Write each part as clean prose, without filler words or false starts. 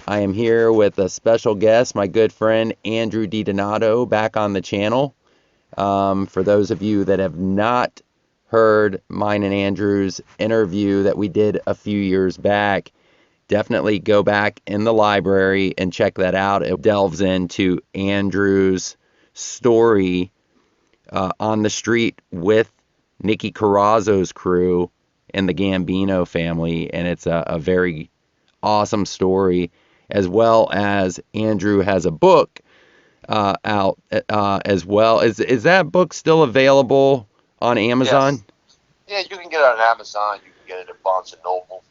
I am here with a special guest, my good friend Andrew DiDonato, back on the channel. For those of you that have not heard mine and Andrew's interview that we did a few years back, definitely go back in the library and check that out. It delves into Andrew's story on the street with Nicky Carrazzo's crew and the Gambino family, and it's a very awesome story, as well as Andrew has a book out as well. Is that book still available on Amazon? Yes. Yeah, you can get it on Amazon. You can get it at Barnes and Noble.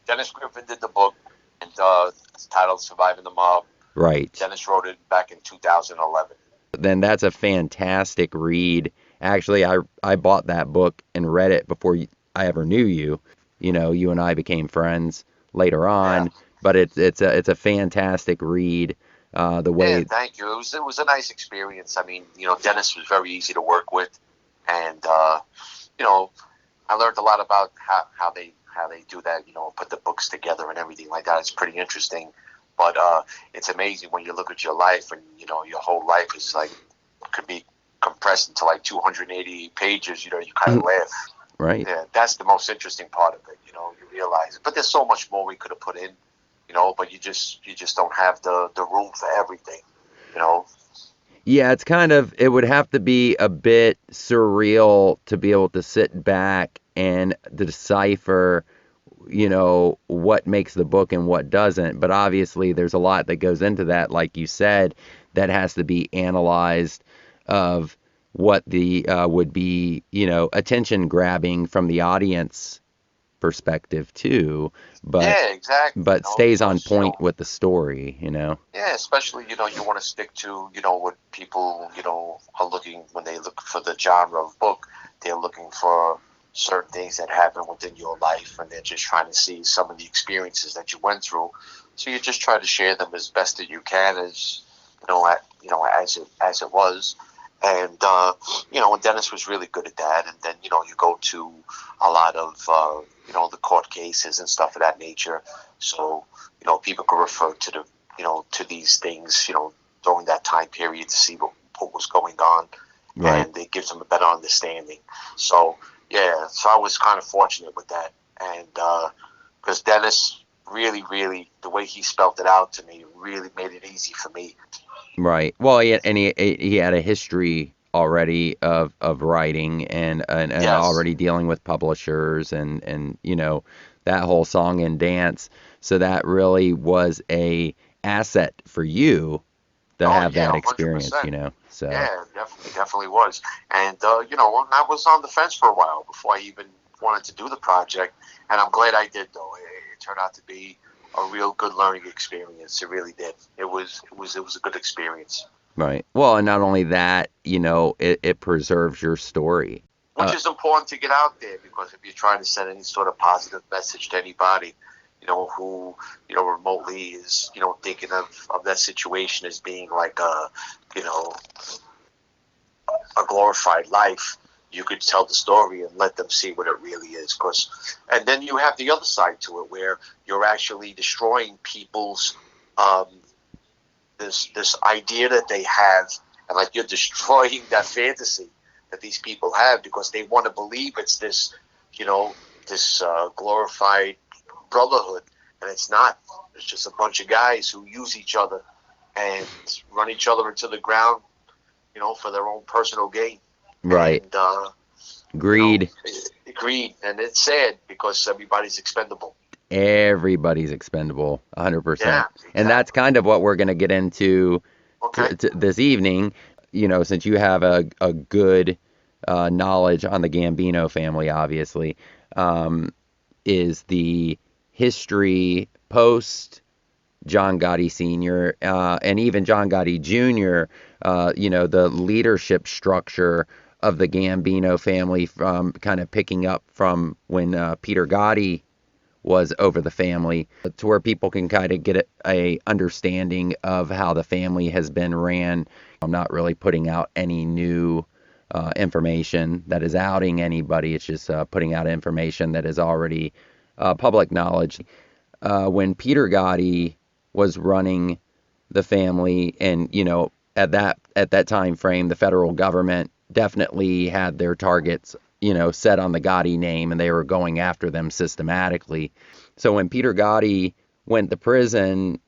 Dennis Griffin did the book, and it's titled "Surviving the Mob." Right. Dennis wrote it back in 2011. Then that's a fantastic read. Actually, I bought that book and read it before I ever knew you. You know, you and I became friends later on, Yeah. but it's a fantastic read. The Yeah, way, thank you. It was a nice experience. I mean, Dennis was very easy to work with, and I learned a lot about how they do that. Put the books together and everything like that. It's pretty interesting. But it's amazing when you look at your life and your whole life is like could be compressed into like 280 pages. You kind of laugh. right? Yeah, that's the most interesting part of it. You realize it. But there's so much more we could have put in. But you just don't have the room for everything. You know. Yeah, it would have to be a bit surreal to be able to sit back and decipher, what makes the book and what doesn't. But obviously, there's a lot that goes into that, like you said, that has to be analyzed of what the would be, attention grabbing from the audience perspective too, but Yeah, exactly. stays on Because point with the story. yeah, especially you want to stick to what people are looking when they look for the genre of book. They're looking for certain things that happen within your life, and they're just trying to see some of the experiences that you went through. So you just try to share them as best that you can, as as it was. And and Dennis was really good at that. And then you go to a lot of the court cases and stuff of that nature. So people could refer to the to these things during that time period to see what was going on, Right. and it gives them a better understanding. So yeah, so I was kind of fortunate with that, and because Dennis really the way he spelled it out to me really made it easy for me. Right. Well, he had a history already of writing and Yes. already dealing with publishers and that whole song and dance. So that really was a asset for you to Oh have yeah, that experience. 100%. So Yeah, definitely was. And I was on the fence for a while before I even wanted to do the project, and I'm glad I did. Though it turned out to be a real good learning experience. It really did. It was a good experience, right. Well, and not only that, it preserves your story. which is important to get out there because if you're trying to send any sort of positive message to anybody, who remotely is thinking of that situation as being like you know a glorified life, you could tell the story and let them see what it really is. And then you have the other side to it where you're actually destroying people's um, this idea that they have, and like you're destroying that fantasy that these people have because they want to believe it's this, this glorified brotherhood, and it's not. It's just a bunch of guys who use each other and run each other into the ground for their own personal gain. Right. And, Greed. greed. And it's sad because everybody's expendable. Everybody's expendable, 100%. Yeah, And that's exactly. kind of what we're going to get into Okay. this evening, since you have a good knowledge on the Gambino family, obviously, is the history post John Gotti Sr. And even John Gotti Jr., the leadership structure of the Gambino family from kind of picking up from when Peter Gotti was over the family to where people can kind of get a understanding of how the family has been ran. I'm not really putting out any new information that is outing anybody. It's just putting out information that is already public knowledge. When Peter Gotti was running the family, and at that time frame, the federal government definitely had their targets set on the Gotti name, and they were going after them systematically. So when Peter Gotti went to prison,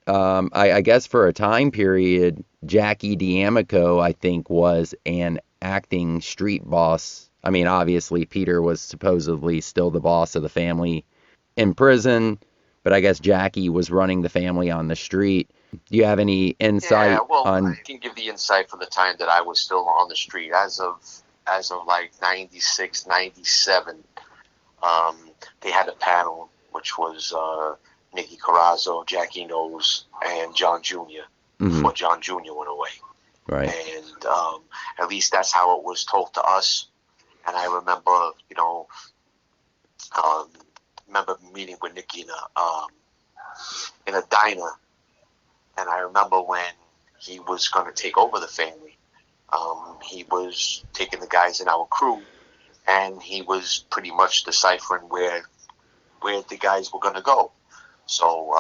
I guess for a time period, Jackie D'Amico, I think, was an acting street boss. I mean, obviously, Peter was supposedly still the boss of the family in prison, but I guess Jackie was running the family on the street. Do you have any Yeah, insight well, on? I can give the insight from the time that I was still on the street. As of like 96, 97, they had a panel, which was Nicky Carrazzo, Jackie Knows, and John Jr. Before John Jr. went away. Right. And at least that's how it was told to us. And I remember, meeting with Nicky in a diner. And I remember when he was going to take over the family, he was taking the guys in our crew, and he was pretty much deciphering where the guys were going to go. So,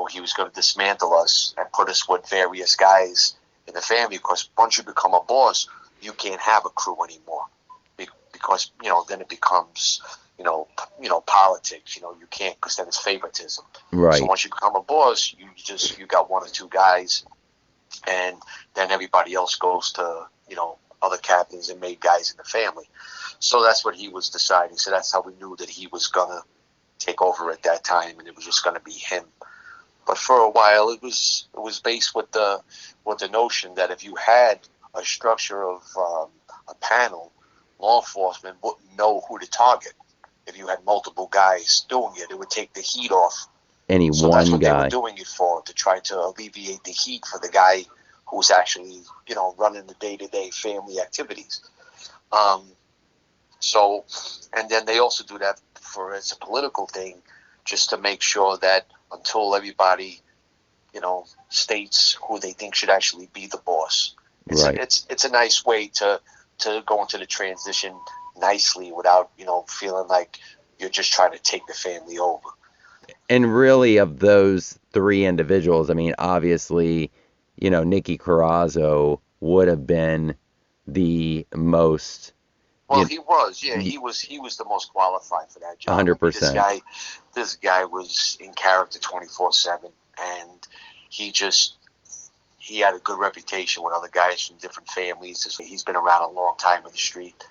he was going to dismantle us and put us with various guys in the family, because once you become a boss, you can't have a crew anymore, because then it becomes politics. You can't, because then it's favoritism. Right. So once you become a boss, you got one or two guys, and then everybody else goes to other captains and made guys in the family. So that's what he was deciding. So that's how we knew that he was gonna take over at that time, and it was just gonna be him. But for a while, it was based with the notion that if you had a structure of a panel, law enforcement wouldn't know who to target. If you had multiple guys doing it, it would take the heat off. So One that's what guy. they were doing it for, to try to alleviate the heat for the guy who was actually, running the day-to-day family activities. So, and then they also do that it's a political thing, just to make sure that until everybody, states who they think should actually be the boss. It's a nice way to go into the transition nicely without, feeling like you're just trying to take the family over. And really, of those three individuals, I mean, obviously, Nicky Carrazzo would have been the most. Well, he was the most qualified for that job. 100%. This guy was in character 24/7, and he had a good reputation with other guys from different families. He's been around a long time in the street,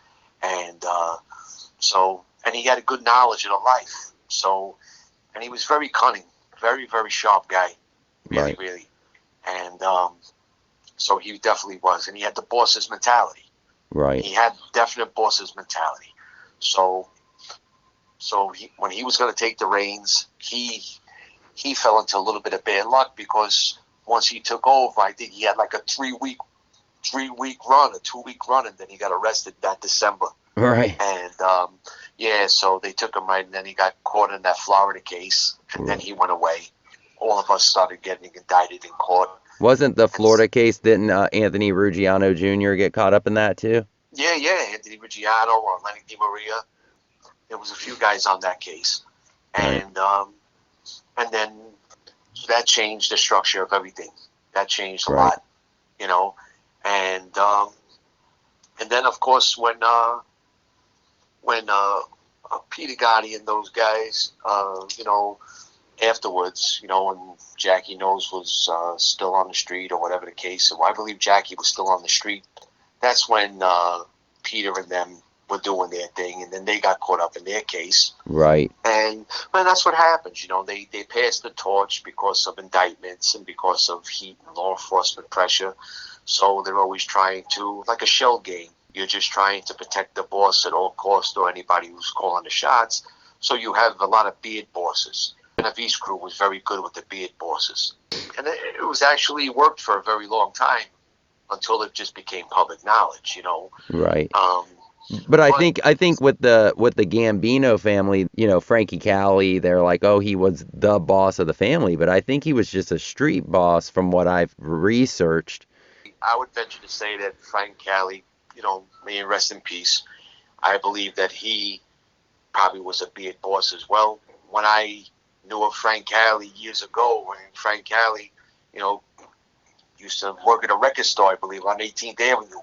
and and he had a good knowledge of the life. So, and he was very cunning, very, very sharp guy, really, really. And so he definitely was, and he had the boss's mentality. Right. He had definite boss's mentality. So when he was going to take the reins, he fell into a little bit of bad luck, because once he took over, I think he had like a 3-week run, a 2-week run, and then he got arrested that December. Right. And so they took him right, and then he got caught in that Florida case, and then he went away. All of us started getting indicted in court. Wasn't the Florida case, didn't Anthony Ruggiano Jr. get caught up in that too? Yeah, Anthony Ruggiano or Lenny DiMaria. There was a few guys on that case. Right. And then that changed the structure of everything. That changed a lot, And then, of course, when Peter Gotti and those guys, afterwards, when Jackie Knows was still on the street, or whatever the case, so I believe Jackie was still on the street, that's when Peter and them were doing their thing, and then they got caught up in their case. Right. And that's what happens. They passed the torch because of indictments and because of heat and law enforcement pressure. So they're always trying to, like a shell game, you're just trying to protect the boss at all costs, or anybody who's calling the shots. So you have a lot of beard bosses. Benavides crew was very good with the beard bosses. And it was actually worked for a very long time, until it just became public knowledge, Right. But I think with the Gambino family, Frankie Callie, they're like, oh, he was the boss of the family, but I think he was just a street boss from what I've researched. I would venture to say that Frank Callie, may he rest in peace, I believe that he probably was a beard boss as well. When I knew of Frank Cali years ago, when Frank Cali, you know, used to work at a record store, I believe, on 18th Avenue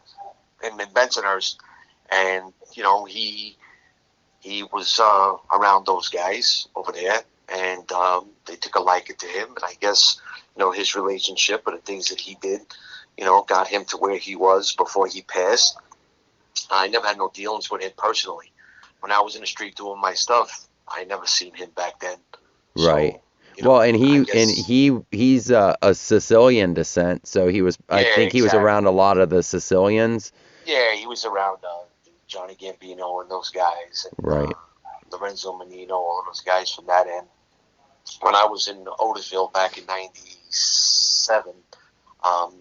in Bensonhurst. And, you know, he was around those guys over there, and they took a liking to him. And I guess, you know, his relationship and the things that he did, you know, got him to where he was before he passed. I never had no dealings with him personally. When I was in the street doing my stuff, I never seen him back then. Right. So, you know, Well, I guess, he's a Sicilian descent, so he was, I yeah, think he was around exactly. a lot of the Sicilians. Yeah, he was around Johnny Gambino and those guys, and Right. Lorenzo Menino, all of those guys from that end. When I was in Otisville back in '97,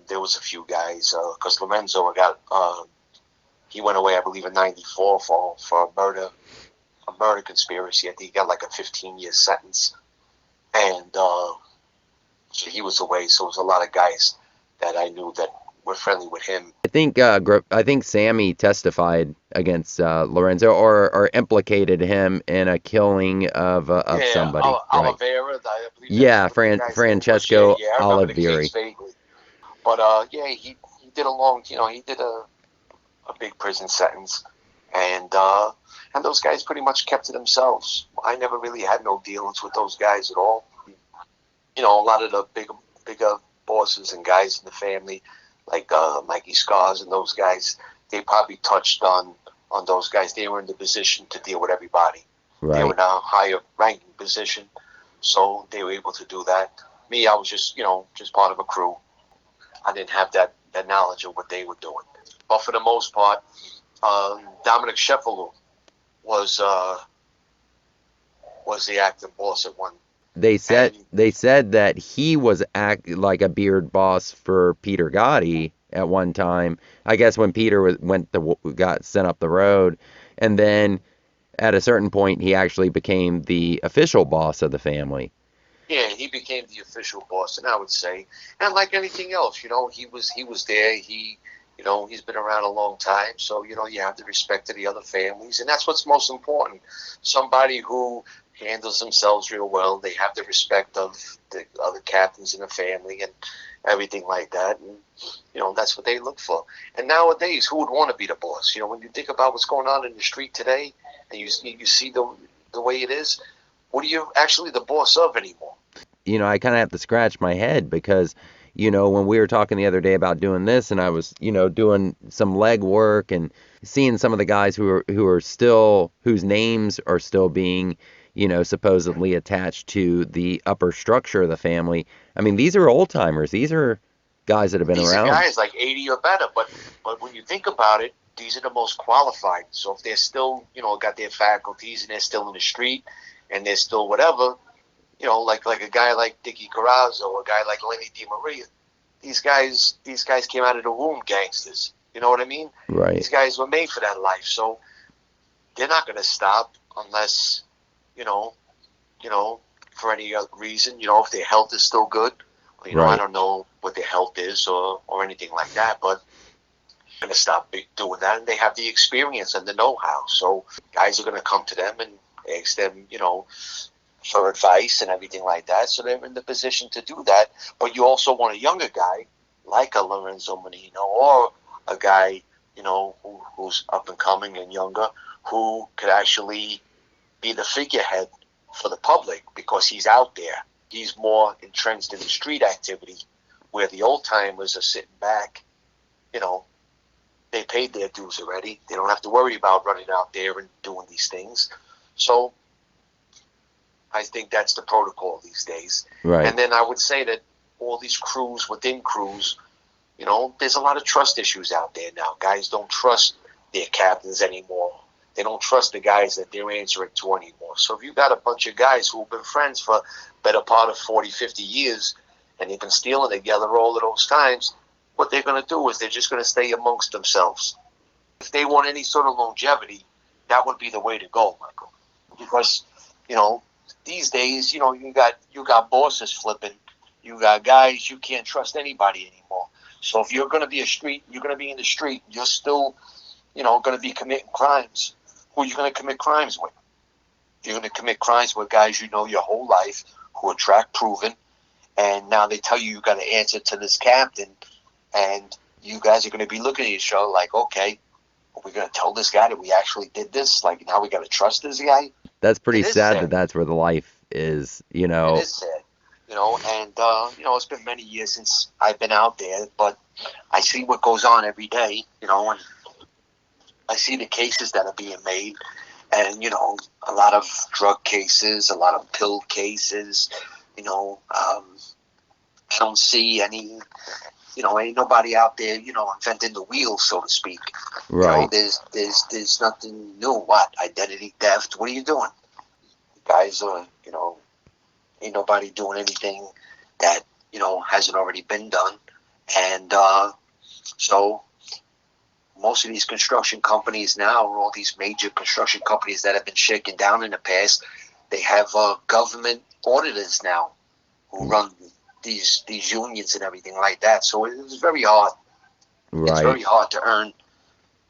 there was a few guys, because Lorenzo he went away, I believe, in '94 for a murder conspiracy. I think he got like a 15-year sentence, and so he was away. So it was a lot of guys that I knew that were friendly with him. I think Sammy testified against Lorenzo, or implicated him in a killing of Yeah, somebody. Right. Oliveira, I believe that's Yeah, what the guy's name was. Yeah, Francesco yeah, I remember the Olivier. case vaguely. But yeah, he did he did a big prison sentence, and those guys pretty much kept to themselves. I never really had no dealings with those guys at all. You know, a lot of the bigger bosses and guys in the family, like Mikey Scars and those guys, they probably touched on those guys. They were in the position to deal with everybody. They were Right. in a higher ranking position, so they were able to do that. Me, I was just, just part of a crew. I didn't have that knowledge of what they were doing. But for the most part, Dominic Sheffield was the acting boss at one. And They said that he was act like a beard boss for Peter Gotti at one time. I guess when Peter got sent up the road, and then at a certain point he actually became the official boss of the family. yeah, he became the official boss, and I would say, and like anything else, he was there. He's been around a long time, so you have the respect of the other families, and that's what's most important. Somebody who handles themselves real well. They have the respect of the other captains in the family and everything like that, and that's what they look for. And nowadays, who would want to be the boss? When you think about what's going on in the street today, and you see the way it is, what are you actually the boss of anymore? I kind of have to scratch my head because, when we were talking the other day about doing this, and I was, doing some leg work and seeing some of the guys whose names are still being, supposedly attached to the upper structure of the family. I mean, these are old timers. These are guys that have been These are around. guys like 80 or better, but when you think about it, these are the most qualified. So if they're still, got their faculties and they're still in the street and they're still whatever, like a guy like Dickie Carrazzo, or a guy like Lenny DiMaria, these guys came out of the womb gangsters. You know what I mean? Right. These guys were made for that life, so they're not going to stop unless, you know, for any other reason. If their health is still good. I Right. don't know what their health is or anything like that, but they're going to stop doing that, and they have the experience and the know-how. So guys are going to come to them and ask them, for advice and everything like that. So they're in the position to do that. But you also want a younger guy like a Lorenzo Menino, or a guy, who's up and coming and younger, who could actually be the figurehead for the public because he's out there. He's more entrenched in the street activity, where the old timers are sitting back. They paid their dues already. They don't have to worry about running out there and doing these things. So I think that's the protocol these days. Right. And then I would say that all these crews within crews, there's a lot of trust issues out there now. Guys don't trust their captains anymore. They don't trust the guys that they're answering to anymore. So if you got a bunch of guys who have been friends for better part of 40, 50 years, and they've been stealing together all of those times, what they're going to do is they're just going to stay amongst themselves. If they want any sort of longevity, that would be the way to go, Michael. Because, these days, you got bosses flipping. You got guys, you can't trust anybody anymore. So if you're going to be you're going to be in the street, you're still, going to be committing crimes. Who are you going to commit crimes with? You're going to commit crimes with guys you know your whole life who are track proven, and now they tell you got to answer to this captain, and you guys are going to be looking at each other like, okay, are we going to tell this guy that we actually did this? Like, now we got to trust this guy? That's pretty It is sad that sad. that's where the life is, It is sad. And, it's been many years since I've been out there, but I see what goes on every day, and I see the cases that are being made, and, a lot of drug cases, a lot of pill cases, I don't see any, ain't nobody out there, inventing the wheel, so to speak. Right. There's nothing new. What? Identity theft? What are you doing? Guys are, ain't nobody doing anything that, hasn't already been done. And so most of these construction companies now, or all these major construction companies that have been shaken down in the past, they have government auditors now who run these unions and everything like that. So it's very hard. Right. It's very hard to earn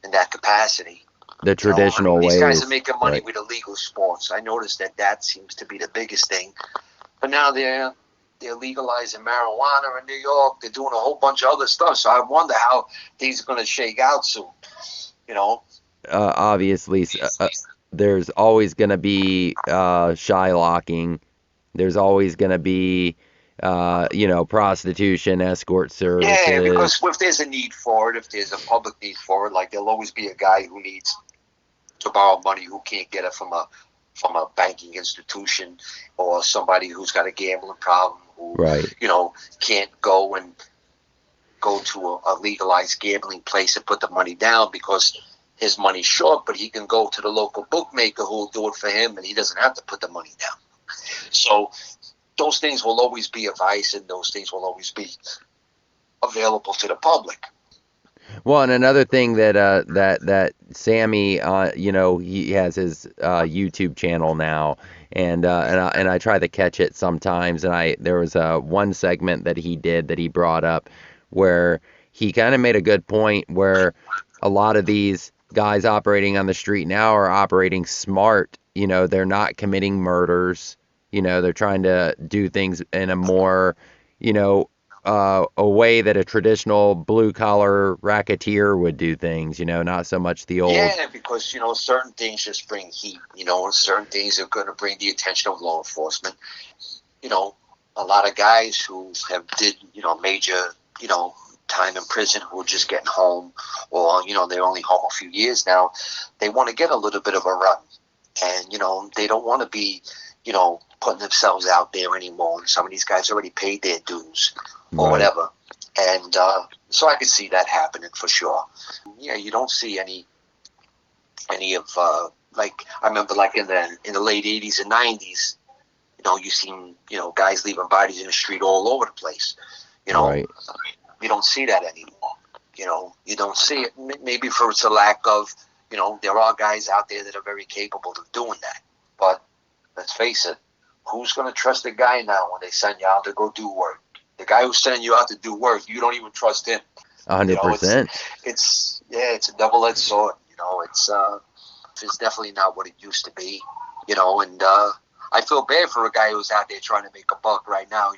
in that capacity. The traditional ways. These guys are making money right. with illegal sports. I noticed that seems to be the biggest thing. But now they're legalizing marijuana in New York. They're doing a whole bunch of other stuff. So I wonder how things are going to shake out soon. Obviously, there's always going to be shylocking. There's always going to be, prostitution, escort services. Yeah, because if there's a need for it, if there's a public need for it, like there'll always be a guy who needs to borrow money who can't get it from a banking institution, or somebody who's got a gambling problem who right. Can't go to a legalized gambling place and put the money down because his money's short, but he can go to the local bookmaker who will do it for him, and he doesn't have to put the money down. So those things will always be a vice, and those things will always be available to the public. Well, and another thing that Sammy, he has his YouTube channel now, and I try to catch it sometimes. And there was one segment that he did that he brought up where he kind of made a good point where a lot of these guys operating on the street now are operating smart. They're not committing murders. They're trying to do things in a more, a way that a traditional blue-collar racketeer would do things, not so much the old... Yeah, because, certain things just bring heat, and certain things are going to bring the attention of law enforcement. A lot of guys who have did, major, time in prison who are just getting home, or, they're only home a few years now, they want to get a little bit of a run. And, they don't want to be, putting themselves out there anymore. Some of these guys already paid their dues or whatever. And so I could see that happening for sure. Yeah, you don't see any of, like, I remember like in the late 80s and 90s, you seen, guys leaving bodies in the street all over the place. Right. You don't see that anymore. You don't see it. Maybe for it's a lack of, there are guys out there that are very capable of doing that. But let's face it, who's going to trust a guy now when they send you out to go do work? The guy who's sending you out to do work, you don't even trust him. 100%. It's a double-edged sword. It's definitely not what it used to be. And I feel bad for a guy who's out there trying to make a buck right now.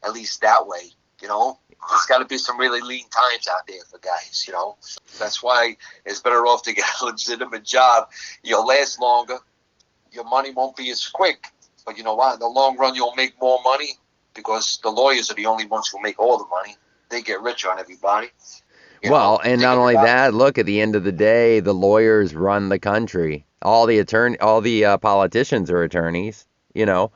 At least that way. There's got to be some really lean times out there for guys. That's why it's better off to get a legitimate job. You'll last longer. Your money won't be as quick. But you know what? In the long run, you'll make more money because the lawyers are the only ones who make all the money. They get rich on everybody. And not only that, look, at the end of the day, the lawyers run the country. All the politicians are attorneys, Yeah.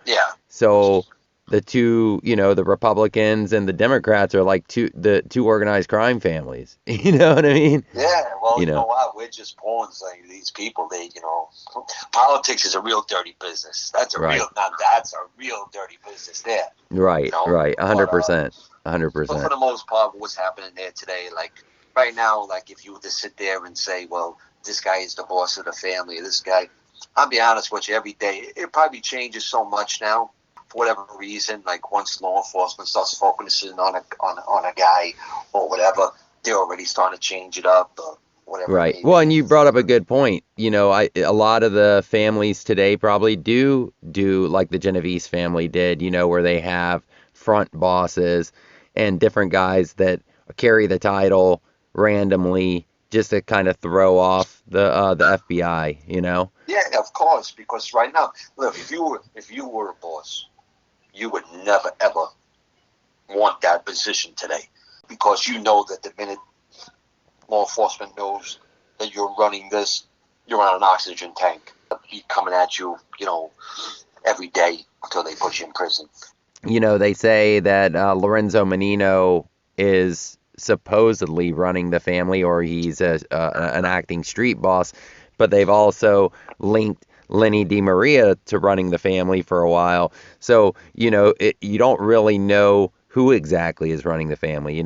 So the two, the Republicans and the Democrats are like the two organized crime families. You know what I mean? Yeah, well, you know what? We're just pawns. Like these people, politics is a real dirty business. That's a real dirty business there. Right, right, 100%, 100%. But for the most part, what's happening there today, like right now, like if you were to sit there and say, well, this guy is the boss of the family, this guy, I'll be honest with you, every day, it probably changes so much now. For whatever reason, like once law enforcement starts focusing on a guy or whatever, they're already starting to change it up. whatever it Right. may Well, and be. you brought up a good point. A lot of the families today probably do like the Genovese family did, where they have front bosses and different guys that carry the title randomly just to kind of throw off the FBI. Yeah, of course, because right now, look, if you were a boss, you would never ever want that position today, because you know that the minute law enforcement knows that you're running this, you're on an oxygen tank. He's coming at you, every day until they put you in prison. They say that Lorenzo Menino is supposedly running the family, or he's an acting street boss, but they've also linked Lenny DiMaria to running the family for a while. So, you don't really know who exactly is running the family,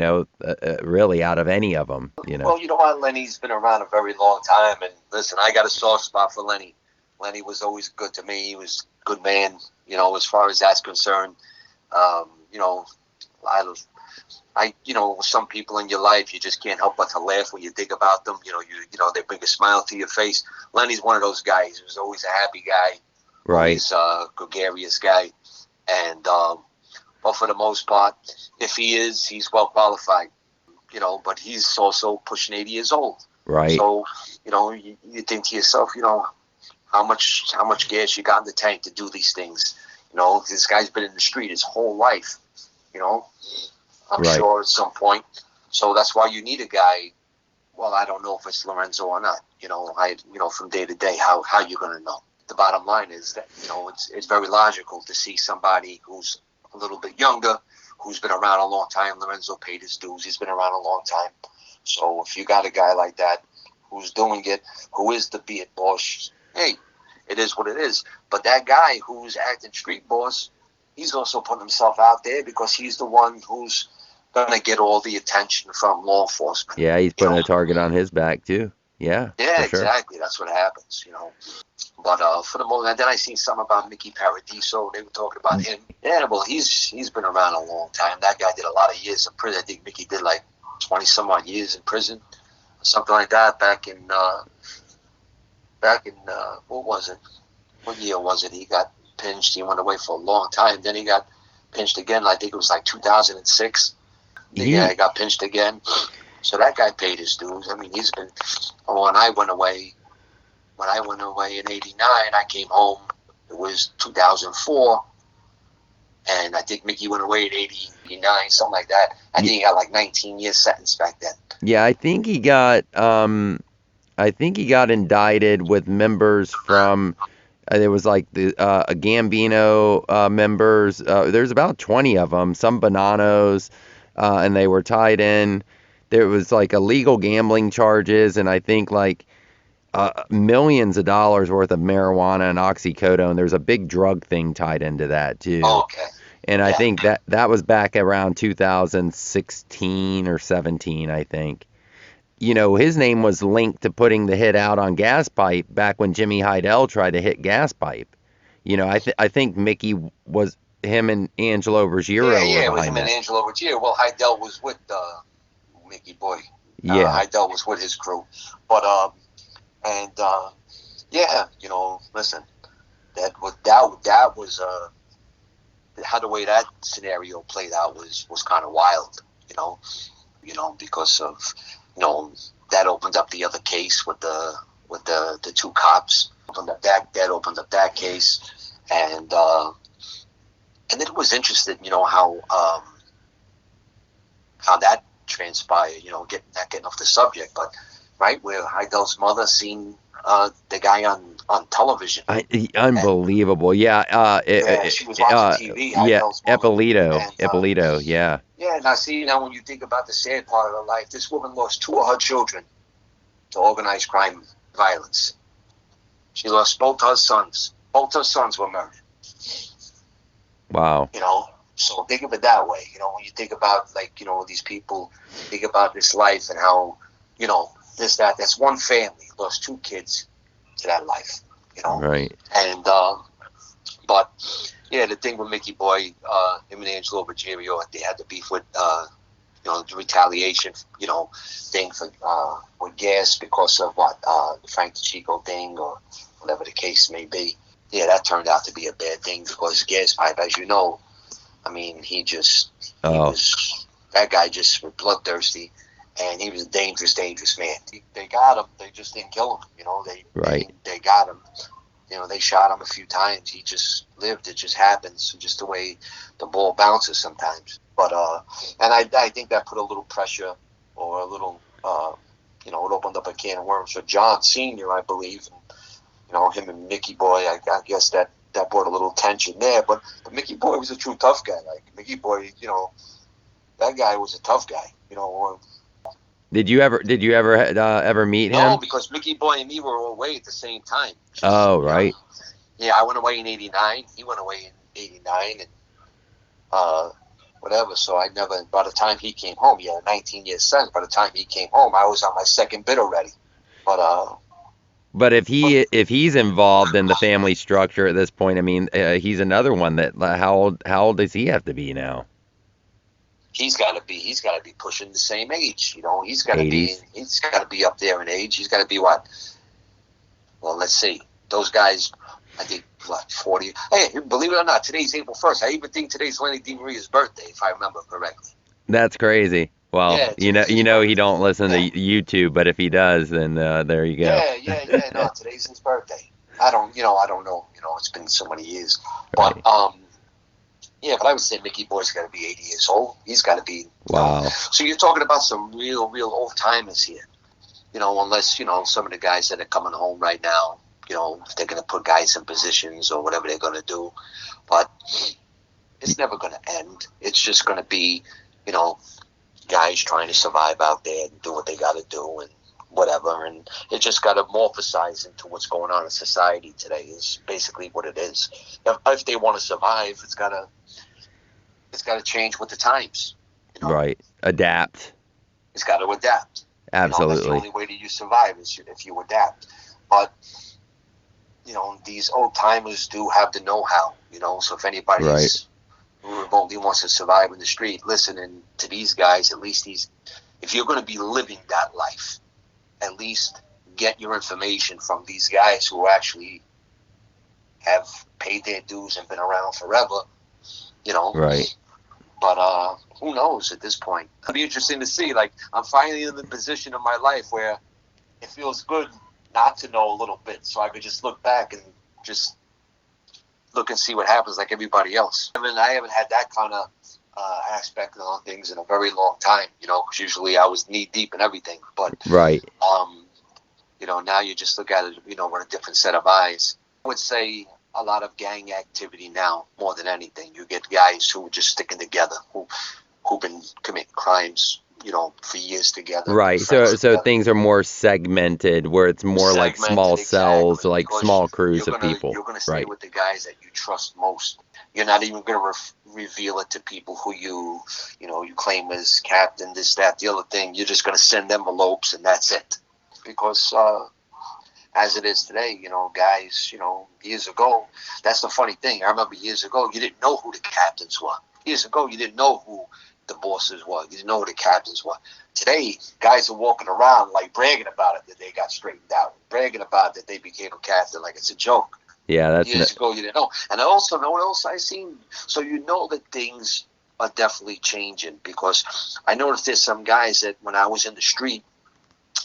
really out of any of them. Well, you know what? Lenny's been around a very long time, and listen, I got a soft spot for Lenny. Lenny was always good to me. He was a good man, as far as that's concerned. Um, you know, some people in your life, you just can't help but to laugh when you think about them. They bring a smile to your face. Lenny's one of those guys who's always a happy guy, Right. always a gregarious guy, and but for the most part, if he is, he's well qualified. But he's also pushing 80 years old. Right. So, you think to yourself, how much gas you got in the tank to do these things. This guy's been in the street his whole life. I'm Right. sure at some point. So that's why you need a guy. Well, I don't know if it's Lorenzo or not. From day to day, how you're going to know. The bottom line is that, it's very logical to see somebody who's a little bit younger, who's been around a long time. Lorenzo paid his dues. He's been around a long time. So if you got a guy like that who's doing it, who is the beat boss, hey, it is what it is. But that guy who's acting street boss, he's also putting himself out there because he's the one who's going to get all the attention from law enforcement. Yeah, he's putting a target on his back too. Yeah, Yeah, for sure. exactly. That's what happens, But for the most, and then I seen something about Mickey Paradiso. They were talking about him. Yeah, well, he's been around a long time. That guy did a lot of years in prison. I think Mickey did like 20 some odd years in prison, something like that. Back in what was it? What year was it? He got pinched. He went away for a long time. Then he got pinched again. I think it was like 2006. He got pinched again. So that guy paid his dues. I mean, he's been. When I went away in '89, I came home. It was 2004, and I think Mickey went away in '89, something like that. I think he got like 19-year sentence back then. Yeah, I think he got indicted with members from. There was like the Gambino members. There's about 20 of them. Some Bonanos, and they were tied in. There was like illegal gambling charges, and I think like millions of dollars worth of marijuana and oxycodone. There's a big drug thing tied into that too. Oh, okay. And I think that was back around 2016 or 17, I think. His name was linked to putting the hit out on Gas Pipe back when Jimmy Heidel tried to hit Gas Pipe. I think Mickey was him and Angelo Ruggiero were it was behind him that. and Angelo Ruggiero. Well, Heidel was with Mickey Boy. Yeah. Heidel was with his crew. But listen, that was how the way that scenario played out was kind of wild, because of that opened up the other case with the two cops. That opened up that case, and then it was interesting, how that transpired, getting off the subject, but right where Heidel's mother seen the guy on television. Unbelievable. Yeah. She was watching TV. Heidel's mother. Ippolito. Yeah. Yeah. Now when you think about the sad part of her life, this woman lost 2 of her children to organized crime violence. She lost both her sons. Both her sons were murdered. Wow. So think of it that way. When you think about these people, think about this life and how that's one family lost 2 kids to that life. Right. And but yeah, the thing with Mickey Boy, him and Angelo Ruggiero, they had the beef with the retaliation, thing for with gas because of what the Frank DeChico thing or whatever the case may be. Yeah, that turned out to be a bad thing because Gas Pipe, as you know, I mean, he was that guy just was bloodthirsty, and he was a dangerous, dangerous man. They got him. They just didn't kill him. They got him. They shot him a few times. He just lived. It just happens, just the way the ball bounces sometimes. But and I think that put a little pressure or a little, it opened up a can of worms for John Senior, I believe. And, him and Mickey Boy, I guess that brought a little tension there. But Mickey Boy was a true tough guy. Like Mickey Boy, that guy was a tough guy. Did you ever meet him? No, because Mickey Boy and me were away at the same time. Right. Yeah, I went away in '89. He went away in '89, and whatever. So I never. By the time he came home, he had a 19-year sentence. By the time he came home, I was on my second bid already. But if he's involved in the family structure at this point, I mean, he's another one that how old does he have to be now? He's got to be pushing the same age. He's got to be up there in age. He's got to be what? Well, let's see. Those guys, I think, 40. Hey, believe it or not, today's April 1st. I even think today's Lenny DiMaria's birthday, if I remember correctly. That's crazy. Well, yeah, he don't listen to YouTube, but if he does, then there you go. Yeah. No, today's his birthday. I don't know. It's been so many years. But Right. Yeah, but I would say Mickey Boy's got to be 80 years old. He's got to be. Wow. So you're talking about some real old timers here. Unless some of the guys that are coming home right now, if they're going to put guys in positions or whatever they're going to do, but it's never going to end. It's just going to be, guys trying to survive out there and do what they got to do and whatever, and it just got to morphosize into what's going on in society today. Is basically what it is. If they want to survive, it's got to change with the times. Right. Adapt. It's got to adapt. Absolutely. That's the only way that you survive is if you adapt. But these old timers do have the know-how. So if anybody's who remotely wants to survive in the street, listening to these guys, at least if you're going to be living that life, at least get your information from these guys who actually have paid their dues and been around forever. Right. But who knows at this point? It'll be interesting to see. Like, I'm finally in the position of my life where it feels good not to know a little bit, so I could just look back and just look and see what happens like everybody else. I mean, I haven't had that kind of aspect on things in a very long time, because usually I was knee deep in everything. But, right. Now you just look at it, with a different set of eyes. I would say a lot of gang activity now, more than anything. You get guys who are just sticking together, who've been committing crimes, for years together. Right. So things are more segmented, where it's more like small cells, exactly, like small crews of people. You're going to stay with the guys that you trust most. You're not even going to reveal it to people who you claim as captain, this, that, the other thing. You're just going to send envelopes and that's it. Because as it is today, guys, years ago, that's the funny thing. I remember years ago, you didn't know who the captains were. Years ago, you didn't know who the bosses were. You didn't know who the captains were. Today, guys are walking around like bragging about it that they got straightened out, bragging about that they became a captain like it's a joke. Yeah, that's years ago you didn't know. And I also know what else I seen. So that things are definitely changing, because I noticed there's some guys that when I was in the street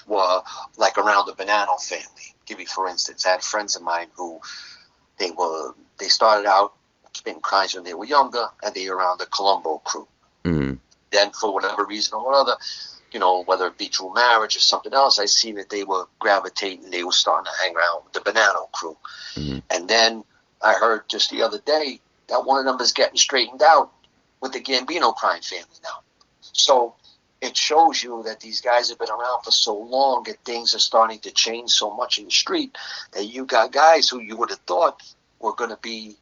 were like around the Bonanno family. Give you for instance, I had friends of mine who they started out committing crimes when they were younger, and they were around the Colombo crew. Mm-hmm. Then for whatever reason or other, whether it be through marriage or something else, I seen that they were gravitating, they were starting to hang around with the Bonanno crew. Mm-hmm. And then I heard just the other day that one of them is getting straightened out with the Gambino crime family now. So it shows you that these guys have been around for so long that things are starting to change so much in the street that you got guys who you would have thought were going to be,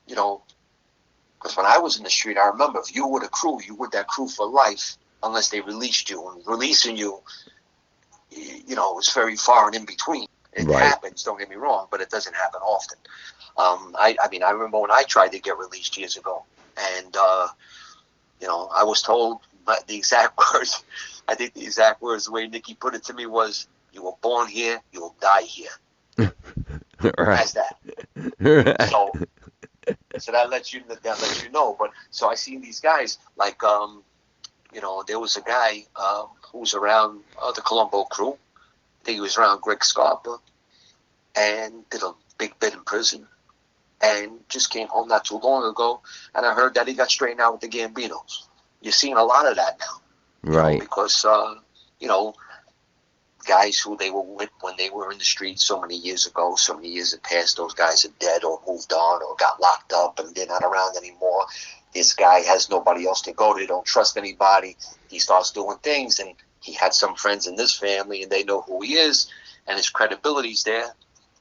because when I was in the street, I remember if you were the crew, you were that crew for life unless they released you. And releasing you, it's very far and in between. It happens, don't get me wrong, but it doesn't happen often. I remember when I tried to get released years ago, and, I was told but the exact words, I think the exact words, the way Nicky put it to me was, "You were born here, you will die here." Right. As that. Right. So that lets you know. But so I seen these guys like there was a guy who was around the Colombo crew. I think he was around Greg Scarpa, and did a big bit in prison, and just came home not too long ago. And I heard that he got straightened out with the Gambinos. You're seeing a lot of that now, Right. because guys who they were with when they were in the streets so many years ago, so many years have passed, those guys are dead or moved on or got locked up and they're not around anymore. This guy has nobody else to go to, don't trust anybody. He starts doing things, and he had some friends in this family and they know who he is and his credibility's there.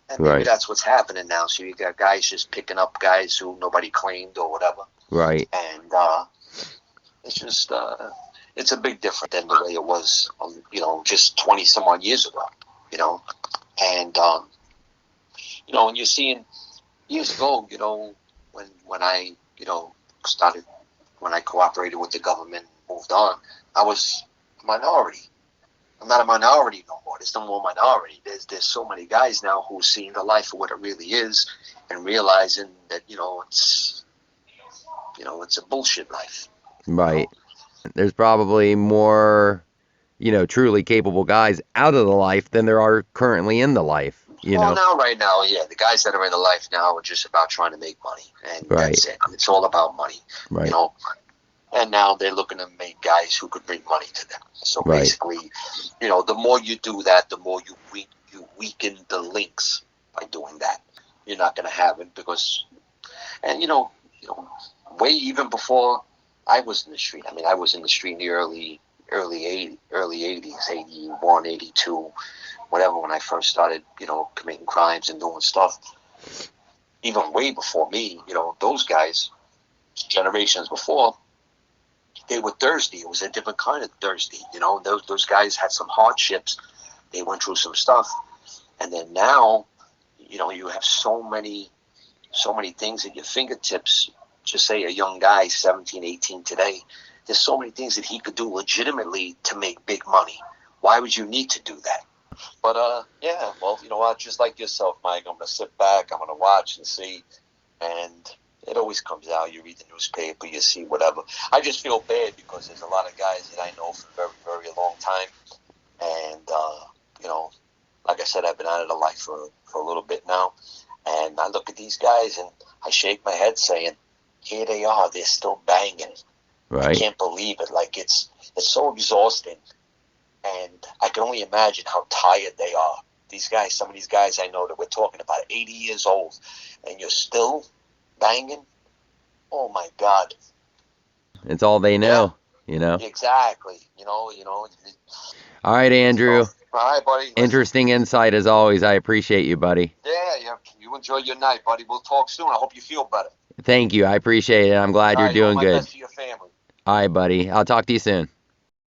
And maybe that's what's happening now. So you got guys just picking up guys who nobody claimed or whatever. Right. And it's just it's a big difference than the way it was, just 20 some odd years ago, and when you're seeing years ago, when I, started, when I cooperated with the government, moved on, I was a minority. I'm not a minority no more. There's no more minority. There's so many guys now who are seeing the life for what it really is and realizing that, it's a bullshit life. Right. There's probably more, truly capable guys out of the life than there are currently in the life, Well, right now, yeah, the guys that are in the life now are just about trying to make money, and that's it. It's all about money, Right. And now they're looking to make guys who could bring money to them. So basically, the more you do that, the more you weaken the links by doing that. You're not going to have it because, and way even before I was in the street. I mean, I was in the street in the early 80s, 81, 82, whatever, when I first started, committing crimes and doing stuff. Even way before me, those guys, generations before, they were thirsty. It was a different kind of thirsty. Those guys had some hardships. They went through some stuff. And then now, you have so many things at your fingertips. Just say a young guy, 17, 18 today, there's so many things that he could do legitimately to make big money. Why would you need to do that? But, yeah, well, you know what? Just like yourself, Mike, I'm going to sit back, I'm going to watch and see. And it always comes out. You read the newspaper, you see whatever. I just feel bad because there's a lot of guys that I know for a very, very long time. And, like I said, I've been out of the life for a little bit now. And I look at these guys and I shake my head saying, here they are, they're still banging. Right. I can't believe it. Like, it's so exhausting. And I can only imagine how tired they are. These guys, some of these guys I know that we're talking about, 80 years old, and you're still banging? Oh, my God. It's all they know, Exactly. All right, Andrew. So, all right, buddy. Interesting insight as always. I appreciate you, buddy. Yeah. You enjoy your night, buddy. We'll talk soon. I hope you feel better. Thank you. I appreciate it. I'm glad you're doing all my good. best to your family. All right, buddy. I'll talk to you soon.